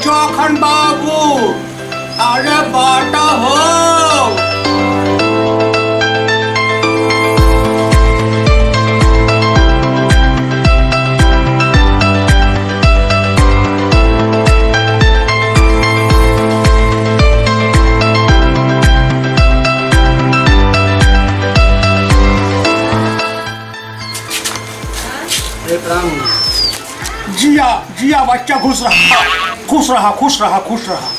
जोखन बाबू, अरे बाटा हो। जिया जिया बच्चा खुश रहा, खुश रहा, खुश रहा, खुश रहा।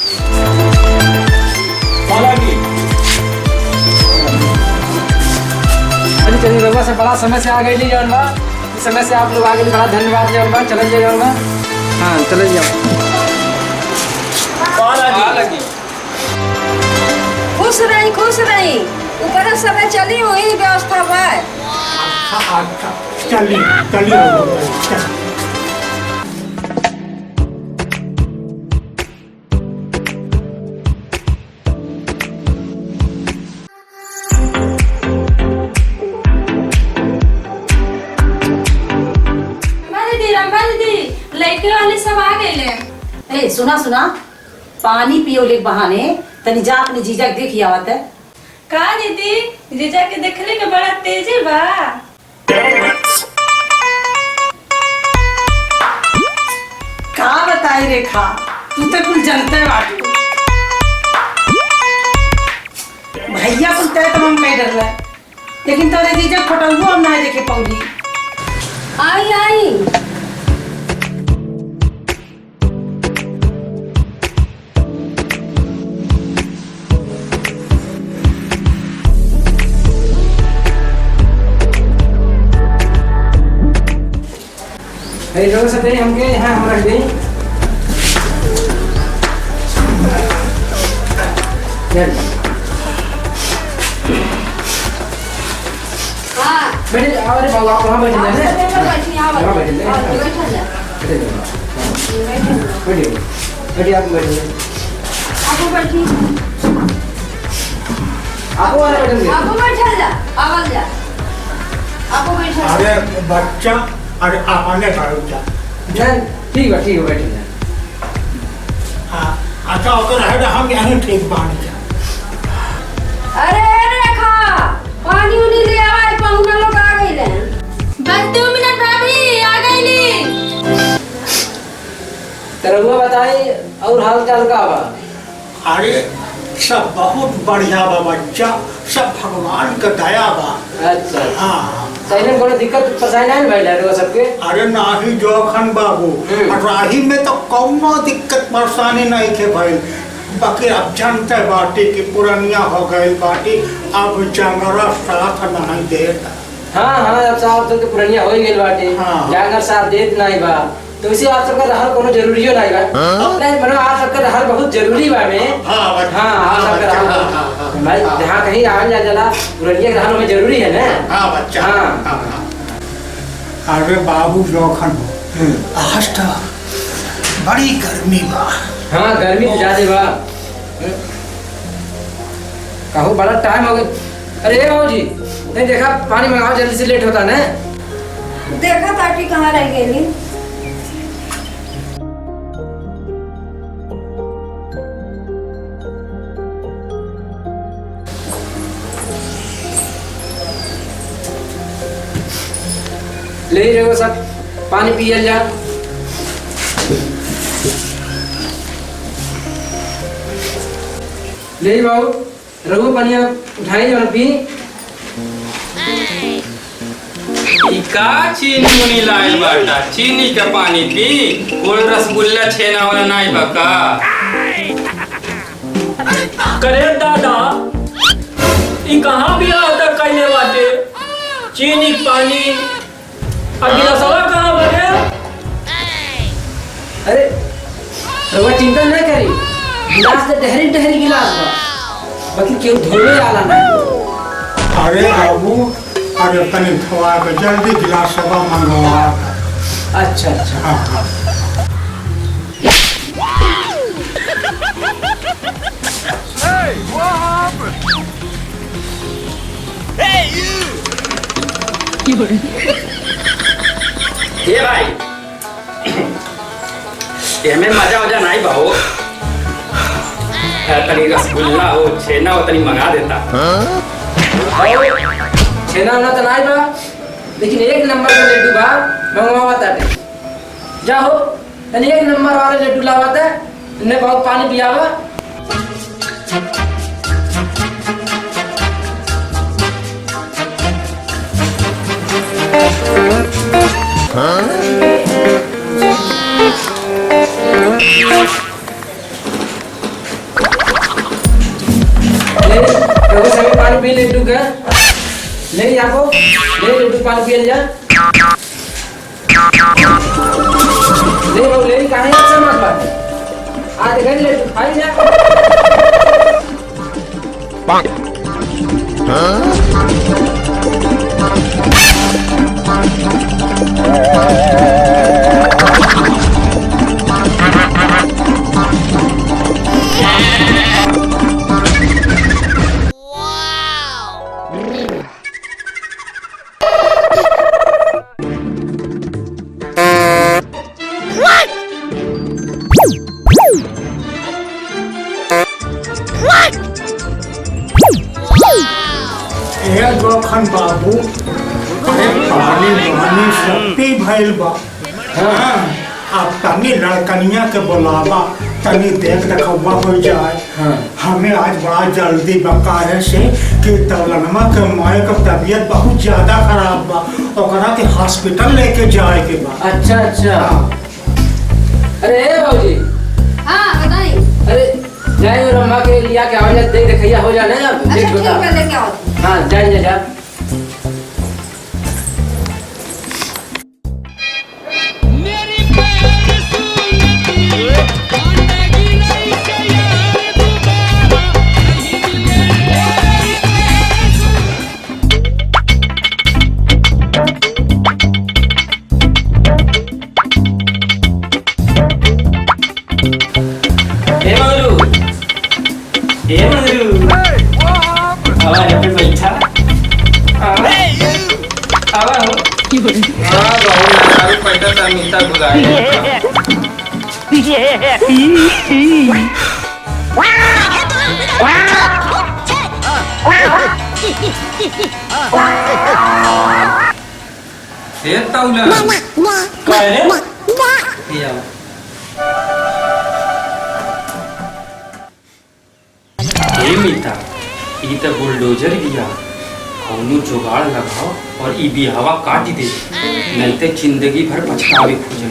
चलिए रउआ से बड़ा समय से आ गई जौन बा, इस समय से आप लोग आगे बड़ा धन्यवाद जौन बा। चल जाइए जौन बा, हाँ चल जाओ। खुश रही ऊपर सब चली वही व्यवस्था बा। चलिए चलिए। लड़के वाले सब आ गए। ए सुना पानी पियो ले बहाने तनी जा अपने जीजा के देखी आवत है। का दीदी जीजा के देखने के बड़ा तेजी बा। का बताई रेखा, तू तो कुल जनते बाटू। भैया कुल तय तमाम कह डर रहा है, लेकिन तोरे जीजा फोटो हम ना देखे पौली। आई लोग सब हमके यहाँ हम रख दें। बैठे अरे बाबा वहाँ बैठे जाने वहाँ बैठे ले बैठिए आप बैठिए आपको बैठी आपको वाला बैठे आपको बैठा जा आवाज जा आपको बैठा। अरे बच्चा, अरे आपने करो क्या? ठीक है बैठिए। हाँ अच्छा होकर है, हम यहीं ठीक बांध जा। अरे रेखा पानी उनी ले आए, पहुना लोग आ गए। बस 2 मिनट भाभी आ गईली। तरहुआ बताई और हाल चाल का बा? अरे सब बहुत बढ़िया बा बच्चा, सब भगवान का दया बा। अच्छा हाँ सही में कोनो दिक्कत परेशानी नहीं भइल है सबके? अरे नाही जोखन बाबू, राही में तो कौनो दिक्कत परेशानी नहीं के भइल। बाकी अब जानते बाटी की पुरानिया हो गई बाटी, अब जंगरा साथ नहीं देता। हाँ अब साहब तो पुरानिया हो ही गई बाटी। हाँ। जागर साथ देत नहीं बा, तो इसी आप सबका रहल कोनो जरूरियो नहीं बा। नहीं मनो आप सबका रहल बहुत जरूरी बा में। हाँ आप सबका रहल भाई जहाँ कहीं आल जा जला पुरानिया रहल में जरूरी है ना। हाँ बच्चा। हाँ। अरे बाबू जोखन आज तो बड़ी गर्मी बा। हाँ गर्मी तो ज्यादा बा। कहो बड़ा टाइम हो गया। अरे बाबू जी नहीं देखा पानी मंगाओ जल्दी से, लेट होता ना। देखा ताकि कहाँ रह गई। ले ही रहो सब पानी पियल जा। ले ही बाबू रघु पानी उठाई और पी। का चीनी उनी लाइल बाटा, चीनी का पानी पी। कोल्ड रसगुल्ला छेना वाला नहीं बका। करे दादा ई कहाँ भी आता कैले बाटे, चीनी पानी और गिलासवा कहाँ बाटे? अरे रघु चिंता न करी, गिलास तो टहरी गिलास बा, बाकी क्यों धोने वाला नहीं। अरे बाबू, अरे तनी धोआ के जल्दी गिलास सब मंगवा। अच्छा हाँ। ये भाई एमे मजा वजा नहीं बा हो। तनी रसगुल्ला हो, छेना हो, तनी मंगा देता। छेना उना तो नहीं बा, लेकिन एक नंबर का लड्डू बा, मंगवावा ताटे। जाओ तनी एक नंबर वाले लड्डू लावाता, इन्हें बहुत पानी पियावा। पानी पी लड्डू का ले जाओ, ले लड्डू पानी पिए जा। ले वो ले कहां है सब मत बात आज घर लड्डू खाई जा। जोखन बाबू अरे पानी पानी सबके भइल बा। हाँ अब तनी लड़कनिया के बुलावा, तनी देख रखवा हो जाए। हाँ। हमें आज बड़ा जल्दी बकाए से कि तवलनमा के माए का तबीयत बहुत ज्यादा खराब बा, ओकरा के हॉस्पिटल लेके जाए के बा। अच्छा अच्छा। अरे बाबूजी। हाँ बताइए। अरे जाए रम्मा के लिया के आवाज देख देखिया हो जाने अब। अच्छा ठीक है लेके आओ। हाँ जाए जा। बुलडोजर गिया कौनो जुगाड़ लगाओ और ई बिहावा काट दे, नहीं तो जिंदगी भर पछतावे खोजे।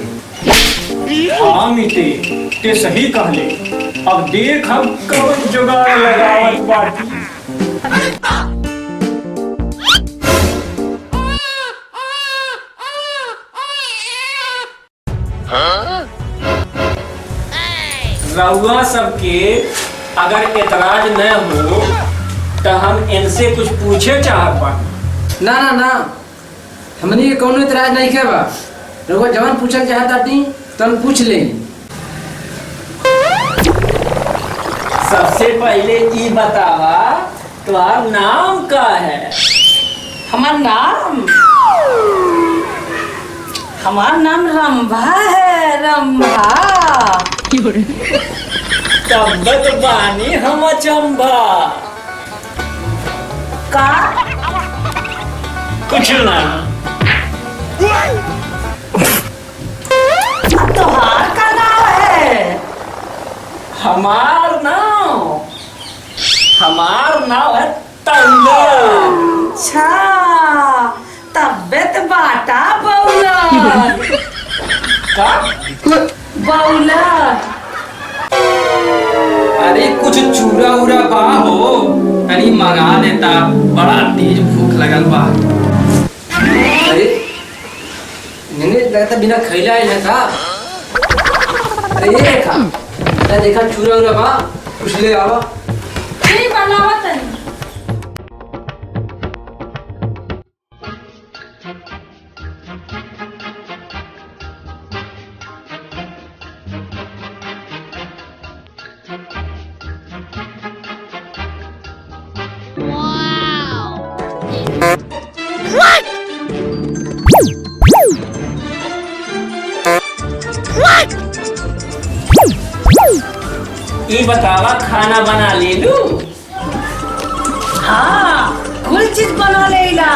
हाँ मिते ते सही कहले। अब देख हम कौन जुगाड़ लगावत बाटी। रउआ सबके अगर एतराज न हो तो हम इनसे कुछ पूछे चाहत बा। ना ना ना, हमनी के कौनो इतराज नहीं के बा। रउआ जवान पूछल चाहत आती तो हम पूछ ले। सबसे पहले ये बतावा तुम्हारा नाम का है? हमारा नाम रंभा है, रंभा। तब्बत बानी हम अचंभा का कुछ ना। तोहार का नाम है? हमार नाम है तौला। अच्छा तबियत बाटा बौला। का बौला अरे कुछ चूरा उरा बा हो, तनी मंगा देता, बड़ा तेज भूख लगल बा। अरे मैंने लगता बिना खैला आया था। अरे ये देखा चूरा उरा बा, कुछ ले आवा। नहीं बनावा तनी। ये बतावा खाना बना ले लू। हाँ कुल चीज बना लेला।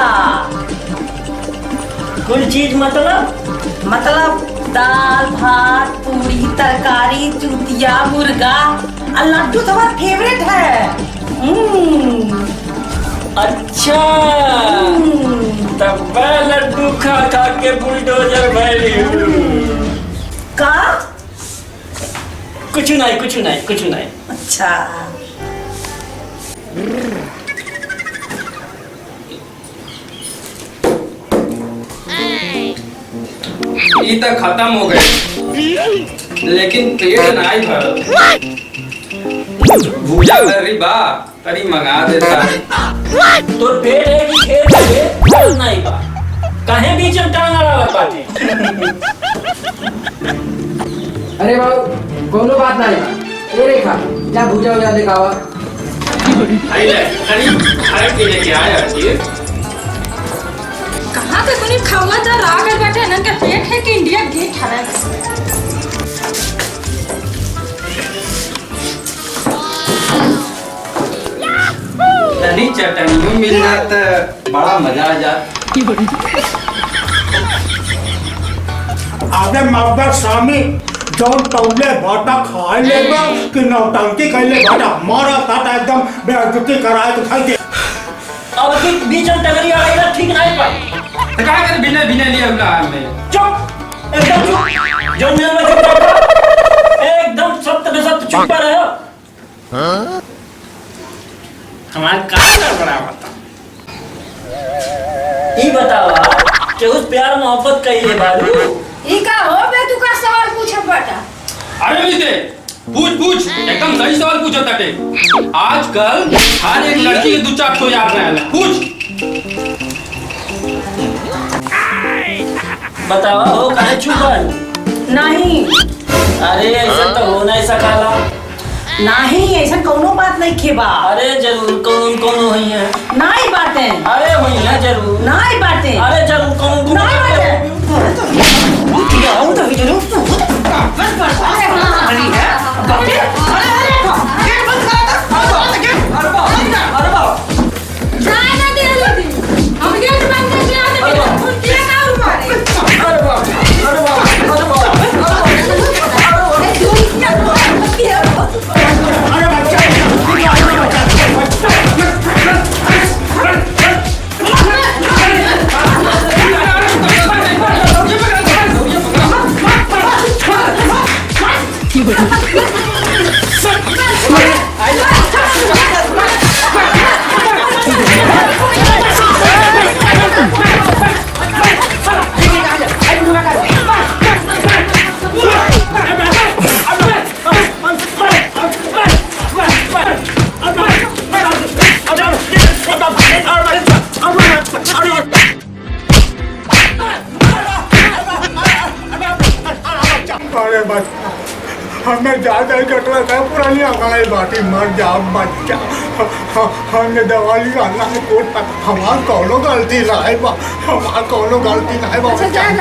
कुल चीज मतलब दाल भात पूरी तरकारी चूतिया मुर्गा और लड्डू तुम्हारा फेवरेट है। अच्छा तब मैं लड्डू खा खा के बुलडोजर भैली का कुछ नहीं। अच्छा ये तो खत्म हो गए लेकिन पेट नहीं भर। भूजा भर रही बा तरी मंगा देता। तो पेट है कि खेत है बोल नहीं बा काहे बीच में टांग अड़ा बाटे। अरे बाबू कोनो बात नहीं बा। ए रेखा जा भूजा उजा दिखावा। आई ले खाने के लेके आया ये। कहाँ पे कोनी खावा जा राग है बैठे ना के पेट है कि इंडिया गेट खड़ा है। तनी चटनियों मिल जाता बड़ा मजा आ जाता। आगे मर्दा स्वामी जौन तौले बाटा खाए लेगा कि नौटंकी कैले बाटा मारा काटा एकदम बेइज्जती कराए तो खाई दे। अब की बीच में टगरी आएगा ठीक नहीं पाई। तो क्या कर बिना लिए हमला में चुप एकदम चुप। जो मेरे में चुप एकदम सत्य में सत्य चुप पर रहो। हाँ हमारा काम कर बड़ा होता। ये बतावा कि उस प्यार मोहब्बत का ये बारू ई का हो बे तू का सवाल पूछे बेटा। अरे मिलते पूछ एकदम सही सवाल पूछो तटे। आजकल हर एक लड़की के दो चार तो याद रहला। पूछ बतावा हो काहे चुप नहीं अरे ऐसा तो हो नहीं सकाला। नहीं ऐसा कोनो बात नहीं खेबा। अरे जरूर कौन हुई है। नहीं बातें अरे हुई है जरूर। नहीं बातें अरे जरूर कौन नहीं बातें आओ तो जरूर बस अरे हाँ अरे है बातें अरे गेट बंद करा था अरे बाप जाए ना दे दी हम गेट बंद करके आते हैं क्या काम मारे। अरे बाप अरे बच्चा हमें ज्यादा ही कटरा था पुरानी हमारी बाटी मर जा बच्चा। हमने दवा लिया ना कोट हमार कौनो गलती नहीं बा। हमार कौनो गलती नहीं बा। अच्छा जाए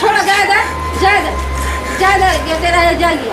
छोड़ा जाए ये तेरा जाइए